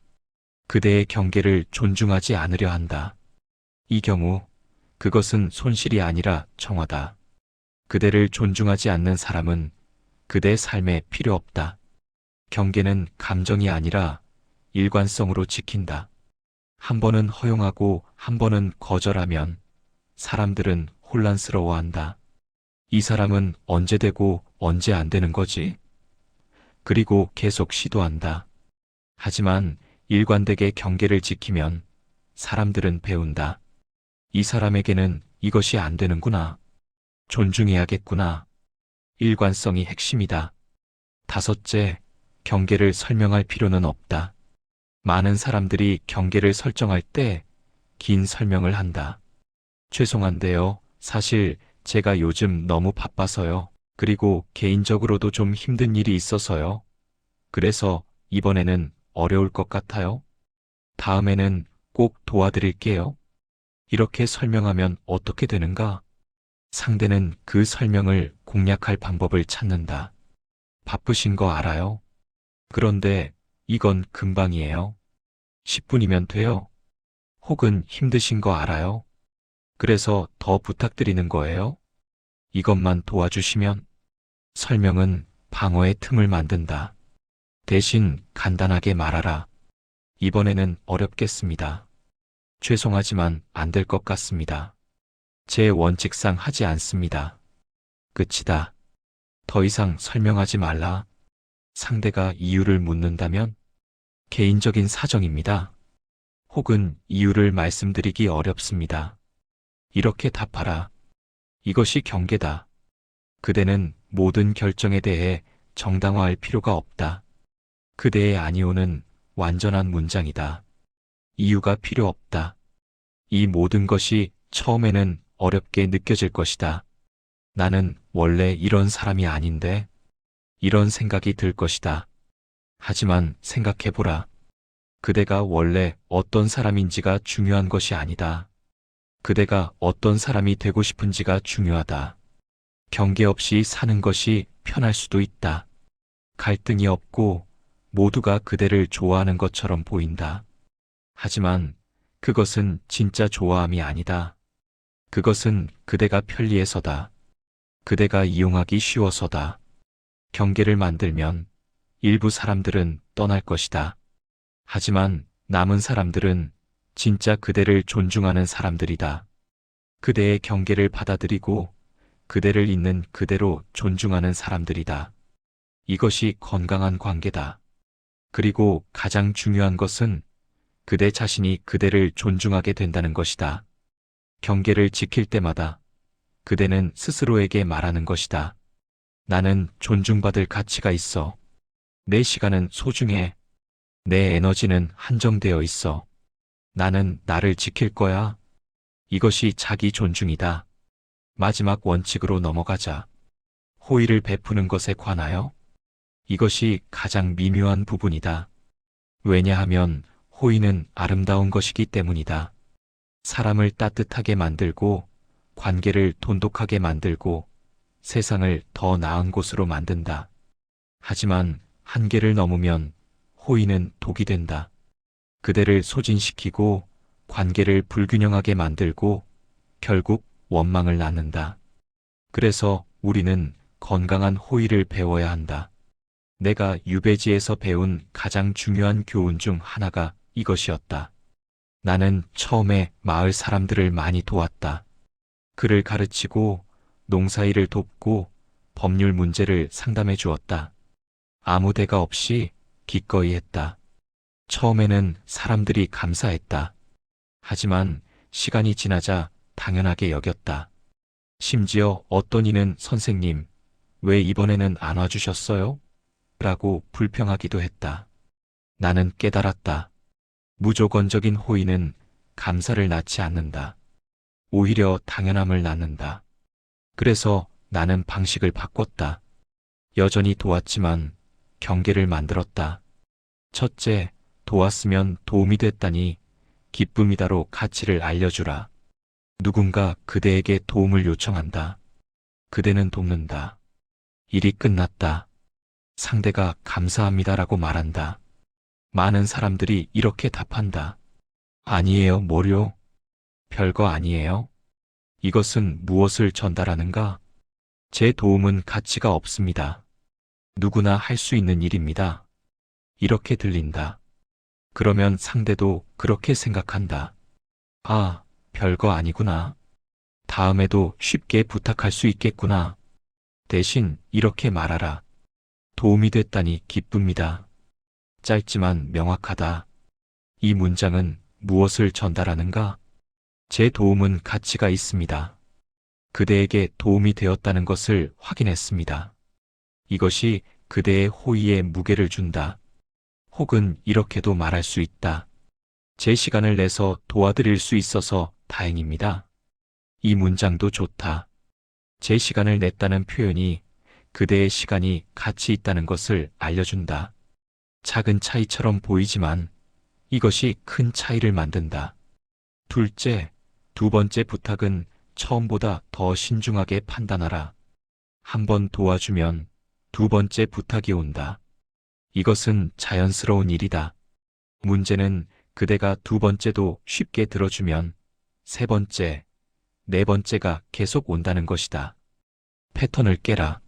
그대의 경계를 존중하지 않으려 한다. 이 경우 그것은 손실이 아니라 정화다. 그대를 존중하지 않는 사람은 그대 삶에 필요 없다. 경계는 감정이 아니라 일관성으로 지킨다. 한 번은 허용하고 한 번은 거절하면 사람들은 혼란스러워한다. 이 사람은 언제 되고 언제 안 되는 거지? 그리고 계속 시도한다. 하지만 일관되게 경계를 지키면 사람들은 배운다. 이 사람에게는 이것이 안 되는구나. 존중해야겠구나. 일관성이 핵심이다. 다섯째, 경계를 설명할 필요는 없다. 많은 사람들이 경계를 설정할 때 긴 설명을 한다. 죄송한데요. 사실 제가 요즘 너무 바빠서요. 그리고 개인적으로도 좀 힘든 일이 있어서요. 그래서 이번에는 어려울 것 같아요. 다음에는 꼭 도와드릴게요. 이렇게 설명하면 어떻게 되는가? 상대는 그 설명을 공략할 방법을 찾는다. 바쁘신 거 알아요? 그런데 이건 금방이에요. 10분이면 돼요. 혹은 힘드신 거 알아요? 그래서 더 부탁드리는 거예요. 이것만 도와주시면. 설명은 방어의 틈을 만든다. 대신 간단하게 말하라. 이번에는 어렵겠습니다. 죄송하지만 안 될 것 같습니다. 제 원칙상 하지 않습니다. 끝이다. 더 이상 설명하지 말라. 상대가 이유를 묻는다면 개인적인 사정입니다. 혹은 이유를 말씀드리기 어렵습니다. 이렇게 답하라. 이것이 경계다. 그대는 모든 결정에 대해 정당화할 필요가 없다. 그대의 아니오는 완전한 문장이다. 이유가 필요 없다. 이 모든 것이 처음에는 어렵게 느껴질 것이다. 나는 원래 이런 사람이 아닌데. 이런 생각이 들 것이다. 하지만 생각해보라. 그대가 원래 어떤 사람인지가 중요한 것이 아니다. 그대가 어떤 사람이 되고 싶은지가 중요하다. 경계 없이 사는 것이 편할 수도 있다. 갈등이 없고 모두가 그대를 좋아하는 것처럼 보인다. 하지만 그것은 진짜 좋아함이 아니다. 그것은 그대가 편리해서다. 그대가 이용하기 쉬워서다. 경계를 만들면 일부 사람들은 떠날 것이다. 하지만 남은 사람들은 진짜 그대를 존중하는 사람들이다. 그대의 경계를 받아들이고 그대를 있는 그대로 존중하는 사람들이다. 이것이 건강한 관계다. 그리고 가장 중요한 것은 그대 자신이 그대를 존중하게 된다는 것이다. 경계를 지킬 때마다 그대는 스스로에게 말하는 것이다. 나는 존중받을 가치가 있어. 내 시간은 소중해. 내 에너지는 한정되어 있어. 나는 나를 지킬 거야. 이것이 자기 존중이다. 마지막 원칙으로 넘어가자. 호의를 베푸는 것에 관하여 이것이 가장 미묘한 부분이다. 왜냐하면 호의는 아름다운 것이기 때문이다. 사람을 따뜻하게 만들고 관계를 돈독하게 만들고 세상을 더 나은 곳으로 만든다. 하지만 한계를 넘으면 호의는 독이 된다. 그대를 소진시키고 관계를 불균형하게 만들고 결국 원망을 낳는다. 그래서 우리는 건강한 호의를 배워야 한다. 내가 유배지에서 배운 가장 중요한 교훈 중 하나가 이것이었다. 나는 처음에 마을 사람들을 많이 도왔다. 글을 가르치고 농사일을 돕고 법률 문제를 상담해 주었다. 아무 대가 없이 기꺼이 했다. 처음에는 사람들이 감사했다. 하지만 시간이 지나자 당연하게 여겼다. 심지어 어떤 이는 선생님, 왜 이번에는 안 와주셨어요? 라고 불평하기도 했다. 나는 깨달았다. 무조건적인 호의는 감사를 낳지 않는다. 오히려 당연함을 낳는다. 그래서 나는 방식을 바꿨다. 여전히 도왔지만 경계를 만들었다. 첫째, 도왔으면 도움이 됐다니 기쁨이다로 가치를 알려주라. 누군가 그대에게 도움을 요청한다. 그대는 돕는다. 일이 끝났다. 상대가 감사합니다라고 말한다. 많은 사람들이 이렇게 답한다. 아니에요, 뭐요? 별거 아니에요. 이것은 무엇을 전달하는가? 제 도움은 가치가 없습니다. 누구나 할 수 있는 일입니다. 이렇게 들린다. 그러면 상대도 그렇게 생각한다. 아, 별거 아니구나. 다음에도 쉽게 부탁할 수 있겠구나. 대신 이렇게 말하라. 도움이 됐다니 기쁩니다. 짧지만 명확하다. 이 문장은 무엇을 전달하는가? 제 도움은 가치가 있습니다. 그대에게 도움이 되었다는 것을 확인했습니다. 이것이 그대의 호의에 무게를 준다. 혹은 이렇게도 말할 수 있다. 제 시간을 내서 도와드릴 수 있어서 다행입니다. 이 문장도 좋다. 제 시간을 냈다는 표현이 그대의 시간이 가치 있다는 것을 알려준다. 작은 차이처럼 보이지만 이것이 큰 차이를 만든다. 둘째, 두 번째 부탁은 처음보다 더 신중하게 판단하라. 한 번 도와주면 두 번째 부탁이 온다. 이것은 자연스러운 일이다. 문제는 그대가 두 번째도 쉽게 들어주면 세 번째, 네 번째가 계속 온다는 것이다. 패턴을 깨라.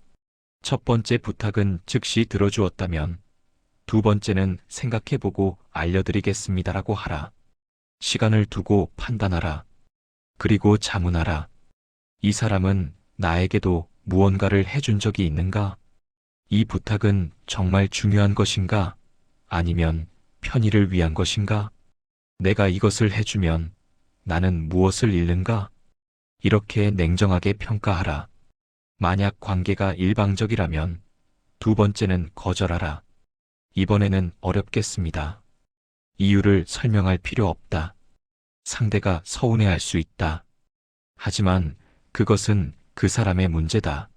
첫 번째 부탁은 즉시 들어주었다면 두 번째는 생각해보고 알려드리겠습니다라고 하라. 시간을 두고 판단하라. 그리고 자문하라. 이 사람은 나에게도 무언가를 해준 적이 있는가? 이 부탁은 정말 중요한 것인가? 아니면 편의를 위한 것인가? 내가 이것을 해주면 나는 무엇을 잃는가? 이렇게 냉정하게 평가하라. 만약 관계가 일방적이라면 두 번째는 거절하라. 이번에는 어렵겠습니다. 이유를 설명할 필요 없다. 상대가 서운해할 수 있다. 하지만 그것은 그 사람의 문제다.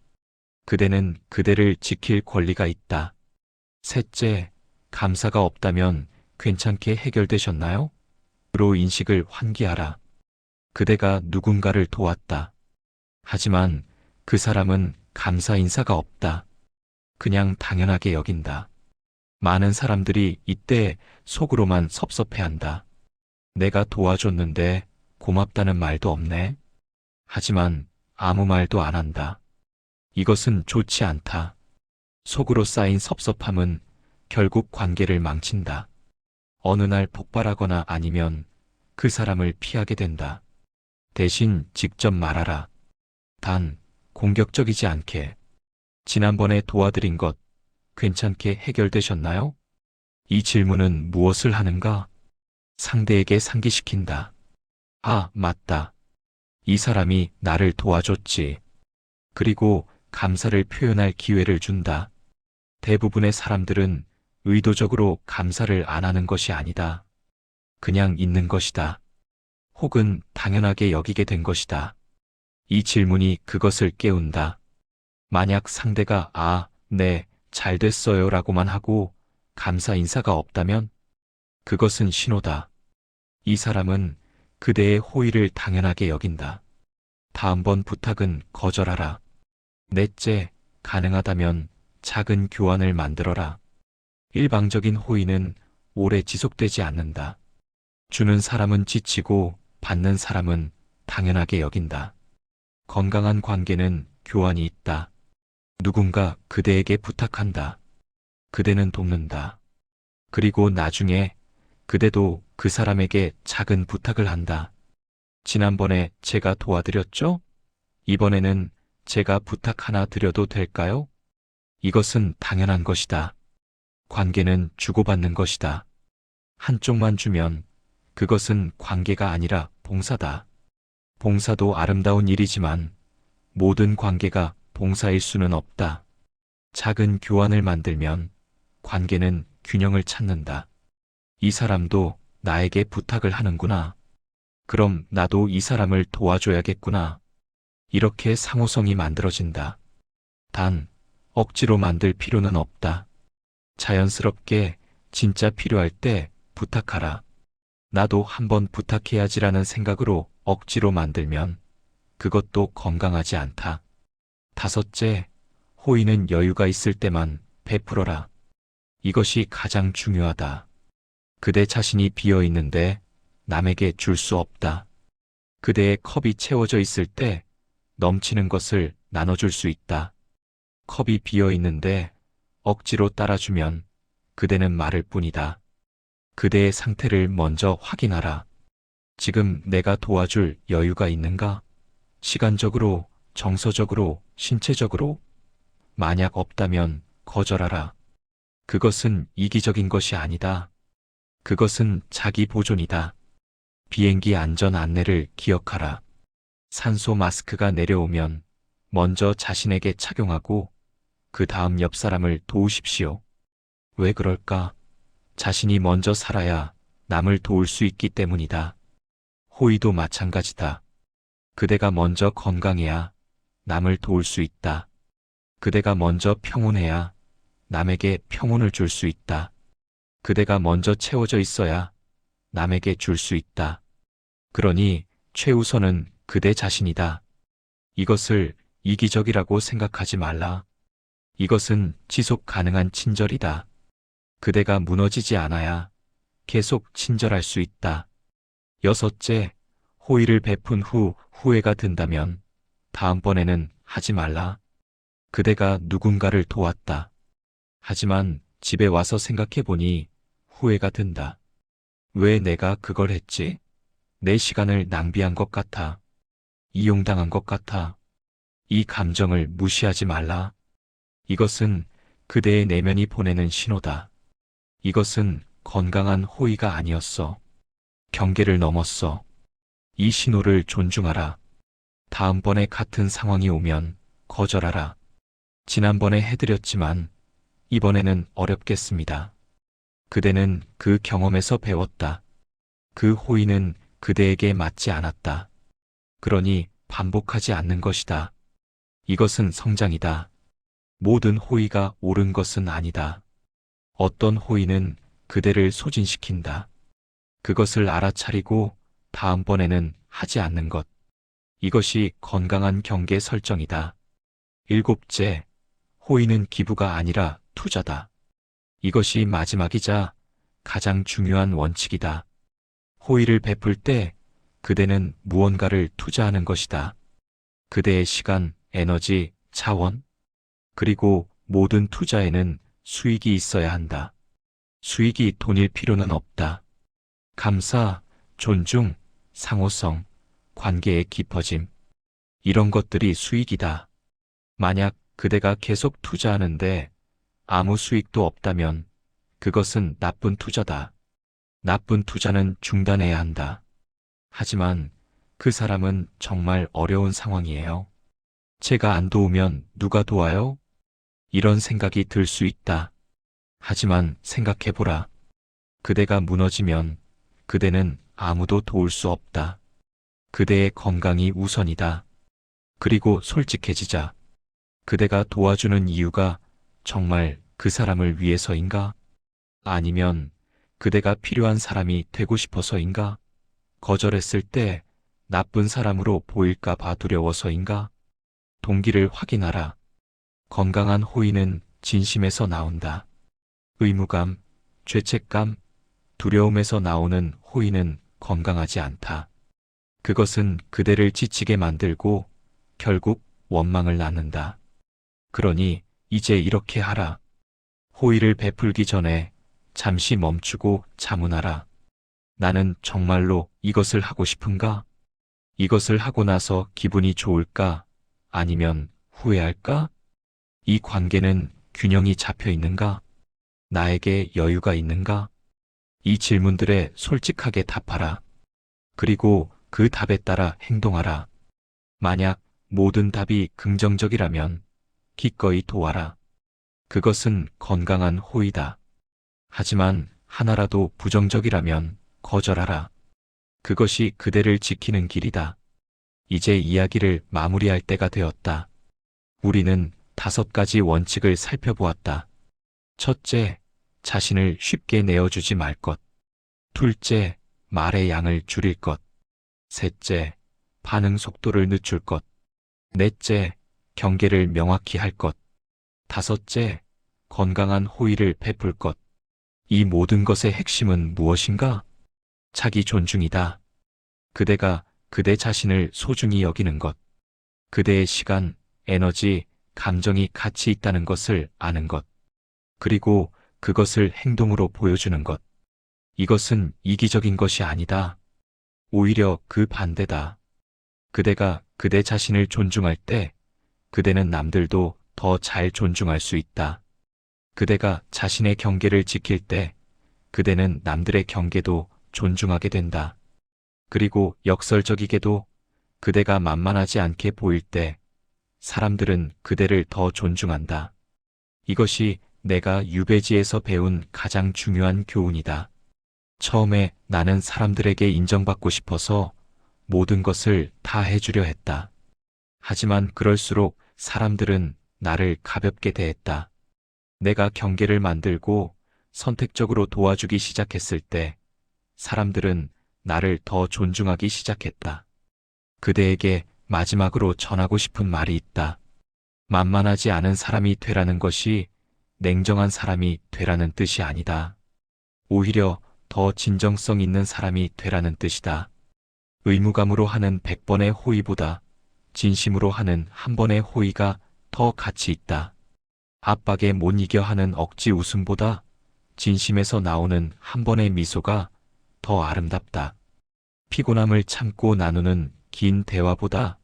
그대는 그대를 지킬 권리가 있다. 셋째, 감사가 없다면 괜찮게 해결되셨나요? 로 인식을 환기하라. 그대가 누군가를 도왔다. 하지만 그 사람은 감사 인사가 없다. 그냥 당연하게 여긴다. 많은 사람들이 이때 속으로만 섭섭해한다. 내가 도와줬는데 고맙다는 말도 없네. 하지만 아무 말도 안 한다. 이것은 좋지 않다. 속으로 쌓인 섭섭함은 결국 관계를 망친다. 어느 날 폭발하거나 아니면 그 사람을 피하게 된다. 대신 직접 말하라. 단, 공격적이지 않게. 지난번에 도와드린 것 괜찮게 해결되셨나요? 이 질문은 무엇을 하는가? 상대에게 상기시킨다. 아, 맞다. 이 사람이 나를 도와줬지. 그리고 감사를 표현할 기회를 준다. 대부분의 사람들은 의도적으로 감사를 안 하는 것이 아니다. 그냥 있는 것이다. 혹은 당연하게 여기게 된 것이다. 이 질문이 그것을 깨운다. 만약 상대가 네, 잘 됐어요 라고만 하고 감사 인사가 없다면 그것은 신호다. 이 사람은 그대의 호의를 당연하게 여긴다. 다음번 부탁은 거절하라. 넷째, 가능하다면 작은 교환을 만들어라. 일방적인 호의는 오래 지속되지 않는다. 주는 사람은 지치고 받는 사람은 당연하게 여긴다. 건강한 관계는 교환이 있다. 누군가 그대에게 부탁한다. 그대는 돕는다. 그리고 나중에 그대도 그 사람에게 작은 부탁을 한다. 지난번에 제가 도와드렸죠? 이번에는 제가 부탁 하나 드려도 될까요? 이것은 당연한 것이다. 관계는 주고받는 것이다. 한쪽만 주면 그것은 관계가 아니라 봉사다. 봉사도 아름다운 일이지만 모든 관계가 봉사일 수는 없다. 작은 교환을 만들면 관계는 균형을 찾는다. 이 사람도 나에게 부탁을 하는구나. 그럼 나도 이 사람을 도와줘야겠구나. 이렇게 상호성이 만들어진다. 단, 억지로 만들 필요는 없다. 자연스럽게 진짜 필요할 때 부탁하라. 나도 한번 부탁해야지라는 생각으로 억지로 만들면 그것도 건강하지 않다. 다섯째, 호의는 여유가 있을 때만 베풀어라. 이것이 가장 중요하다. 그대 자신이 비어 있는데 남에게 줄 수 없다. 그대의 컵이 채워져 있을 때 넘치는 것을 나눠줄 수 있다. 컵이 비어 있는데 억지로 따라주면 그대는 마를 뿐이다. 그대의 상태를 먼저 확인하라. 지금 내가 도와줄 여유가 있는가? 시간적으로, 정서적으로, 신체적으로? 만약 없다면 거절하라. 그것은 이기적인 것이 아니다. 그것은 자기 보존이다. 비행기 안전 안내를 기억하라. 산소 마스크가 내려오면 먼저 자신에게 착용하고 그 다음 옆 사람을 도우십시오. 왜 그럴까? 자신이 먼저 살아야 남을 도울 수 있기 때문이다. 호의도 마찬가지다. 그대가 먼저 건강해야 남을 도울 수 있다. 그대가 먼저 평온해야 남에게 평온을 줄 수 있다. 그대가 먼저 채워져 있어야 남에게 줄 수 있다. 그러니 최우선은 그대 자신이다. 이것을 이기적이라고 생각하지 말라. 이것은 지속 가능한 친절이다. 그대가 무너지지 않아야 계속 친절할 수 있다. 여섯째, 호의를 베푼 후 후회가 든다면 다음번에는 하지 말라. 그대가 누군가를 도왔다. 하지만 집에 와서 생각해보니 후회가 든다. 왜 내가 그걸 했지? 내 시간을 낭비한 것 같아. 이용당한 것 같아. 이 감정을 무시하지 말라. 이것은 그대의 내면이 보내는 신호다. 이것은 건강한 호의가 아니었어. 경계를 넘었어. 이 신호를 존중하라. 다음번에 같은 상황이 오면 거절하라. 지난번에 해드렸지만 이번에는 어렵겠습니다. 그대는 그 경험에서 배웠다. 그 호의는 그대에게 맞지 않았다. 그러니 반복하지 않는 것이다. 이것은 성장이다. 모든 호의가 옳은 것은 아니다. 어떤 호의는 그대를 소진시킨다. 그것을 알아차리고 다음번에는 하지 않는 것. 이것이 건강한 경계 설정이다. 일곱째, 호의는 기부가 아니라 투자다. 이것이 마지막이자 가장 중요한 원칙이다. 호의를 베풀 때 그대는 무언가를 투자하는 것이다. 그대의 시간, 에너지, 자원, 그리고 모든 투자에는 수익이 있어야 한다. 수익이 돈일 필요는 없다. 감사, 존중, 상호성, 관계의 깊어짐, 이런 것들이 수익이다. 만약 그대가 계속 투자하는데 아무 수익도 없다면 그것은 나쁜 투자다. 나쁜 투자는 중단해야 한다. 하지만 그 사람은 정말 어려운 상황이에요. 제가 안 도우면 누가 도와요? 이런 생각이 들 수 있다. 하지만 생각해보라. 그대가 무너지면 그대는 아무도 도울 수 없다. 그대의 건강이 우선이다. 그리고 솔직해지자. 그대가 도와주는 이유가 정말 그 사람을 위해서인가? 아니면 그대가 필요한 사람이 되고 싶어서인가? 거절했을 때 나쁜 사람으로 보일까 봐 두려워서인가? 동기를 확인하라. 건강한 호의는 진심에서 나온다. 의무감, 죄책감, 두려움에서 나오는 호의는 건강하지 않다. 그것은 그대를 지치게 만들고 결국 원망을 낳는다. 그러니 이제 이렇게 하라. 호의를 베풀기 전에 잠시 멈추고 자문하라. 나는 정말로 이것을 하고 싶은가? 이것을 하고 나서 기분이 좋을까? 아니면 후회할까? 이 관계는 균형이 잡혀 있는가? 나에게 여유가 있는가? 이 질문들에 솔직하게 답하라. 그리고 그 답에 따라 행동하라. 만약 모든 답이 긍정적이라면 기꺼이 도와라. 그것은 건강한 호의다. 하지만 하나라도 부정적이라면 거절하라. 그것이 그대를 지키는 길이다. 이제 이야기를 마무리할 때가 되었다. 우리는 5가지 원칙을 살펴보았다. 첫째, 자신을 쉽게 내어주지 말 것. 둘째, 말의 양을 줄일 것. 셋째, 반응 속도를 늦출 것. 넷째, 경계를 명확히 할 것. 다섯째, 건강한 호의를 베풀 것. 이 모든 것의 핵심은 무엇인가? 자기 존중이다. 그대가 그대 자신을 소중히 여기는 것. 그대의 시간, 에너지, 감정이 가치 있다는 것을 아는 것. 그리고 그것을 행동으로 보여주는 것. 이것은 이기적인 것이 아니다. 오히려 그 반대다. 그대가 그대 자신을 존중할 때 그대는 남들도 더 잘 존중할 수 있다. 그대가 자신의 경계를 지킬 때 그대는 남들의 경계도 존중하게 된다. 그리고 역설적이게도 그대가 만만하지 않게 보일 때 사람들은 그대를 더 존중한다. 이것이 내가 유배지에서 배운 가장 중요한 교훈이다. 처음에 나는 사람들에게 인정받고 싶어서 모든 것을 다 해주려 했다. 하지만 그럴수록 사람들은 나를 가볍게 대했다. 내가 경계를 만들고 선택적으로 도와주기 시작했을 때 사람들은 나를 더 존중하기 시작했다. 그대에게 마지막으로 전하고 싶은 말이 있다. 만만하지 않은 사람이 되라는 것이 냉정한 사람이 되라는 뜻이 아니다. 오히려 더 진정성 있는 사람이 되라는 뜻이다. 의무감으로 하는 100번의 호의보다 진심으로 하는 1번의 호의가 더 가치 있다. 압박에 못 이겨 하는 억지 웃음보다 진심에서 나오는 1번의 미소가 더 아름답다. 피곤함을 참고 나누는 긴 대화보다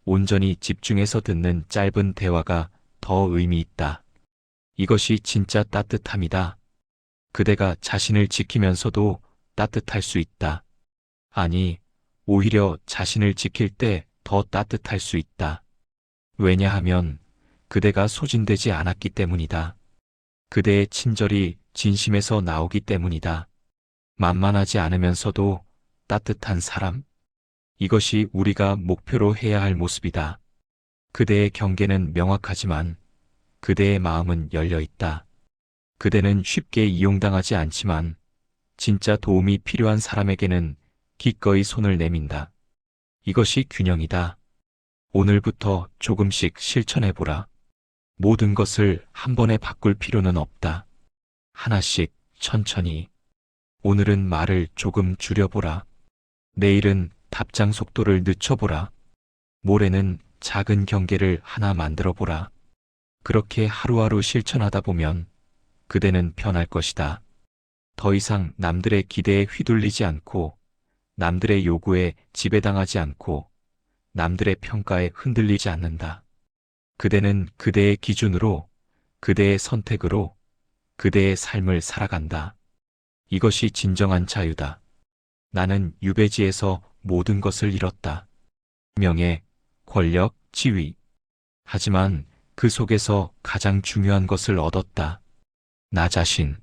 온전히 집중해서 듣는 짧은 대화가 더 의미 있다. 이것이 진짜 따뜻함이다. 그대가 자신을 지키면서도 따뜻할 수 있다. 아니, 오히려 자신을 지킬 때 더 따뜻할 수 있다. 왜냐하면 그대가 소진되지 않았기 때문이다. 그대의 친절이 진심에서 나오기 때문이다. 만만하지 않으면서도 따뜻한 사람? 이것이 우리가 목표로 해야 할 모습이다. 그대의 경계는 명확하지만 그대의 마음은 열려 있다. 그대는 쉽게 이용당하지 않지만 진짜 도움이 필요한 사람에게는 기꺼이 손을 내민다. 이것이 균형이다. 오늘부터 조금씩 실천해보라. 모든 것을 한 번에 바꿀 필요는 없다. 하나씩 천천히. 오늘은 말을 조금 줄여보라. 내일은 답장 속도를 늦춰보라. 모레는 작은 경계를 하나 만들어보라. 그렇게 하루하루 실천하다 보면 그대는 변할 것이다. 더 이상 남들의 기대에 휘둘리지 않고, 남들의 요구에 지배당하지 않고, 남들의 평가에 흔들리지 않는다. 그대는 그대의 기준으로, 그대의 선택으로, 그대의 삶을 살아간다. 이것이 진정한 자유다. 나는 유배지에서 모든 것을 잃었다. 명예, 권력, 지위. 하지만 그 속에서 가장 중요한 것을 얻었다. 나 자신.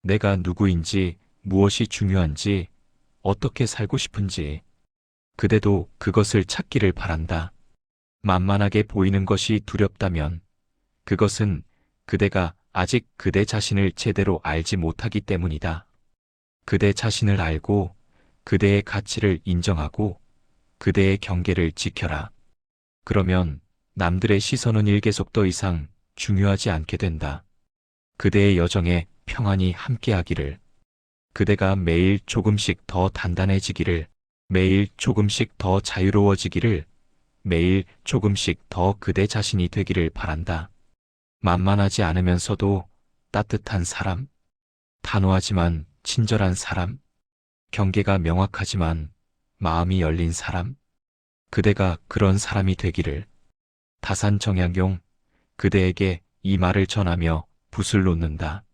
내가 누구인지, 무엇이 중요한지, 어떻게 살고 싶은지. 그대도 그것을 찾기를 바란다. 만만하게 보이는 것이 두렵다면 그것은 그대가 아직 그대 자신을 제대로 알지 못하기 때문이다. 그대 자신을 알고 그대의 가치를 인정하고 그대의 경계를 지켜라. 그러면 남들의 시선은 계속 더 이상 중요하지 않게 된다. 그대의 여정에 평안이 함께하기를. 그대가 매일 조금씩 더 단단해지기를, 매일 조금씩 더 자유로워지기를, 매일 조금씩 더 그대 자신이 되기를 바란다. 만만하지 않으면서도 따뜻한 사람, 단호하지만 친절한 사람, 경계가 명확하지만 마음이 열린 사람, 그대가 그런 사람이 되기를. 다산 정약용, 그대에게 이 말을 전하며 붓을 놓는다.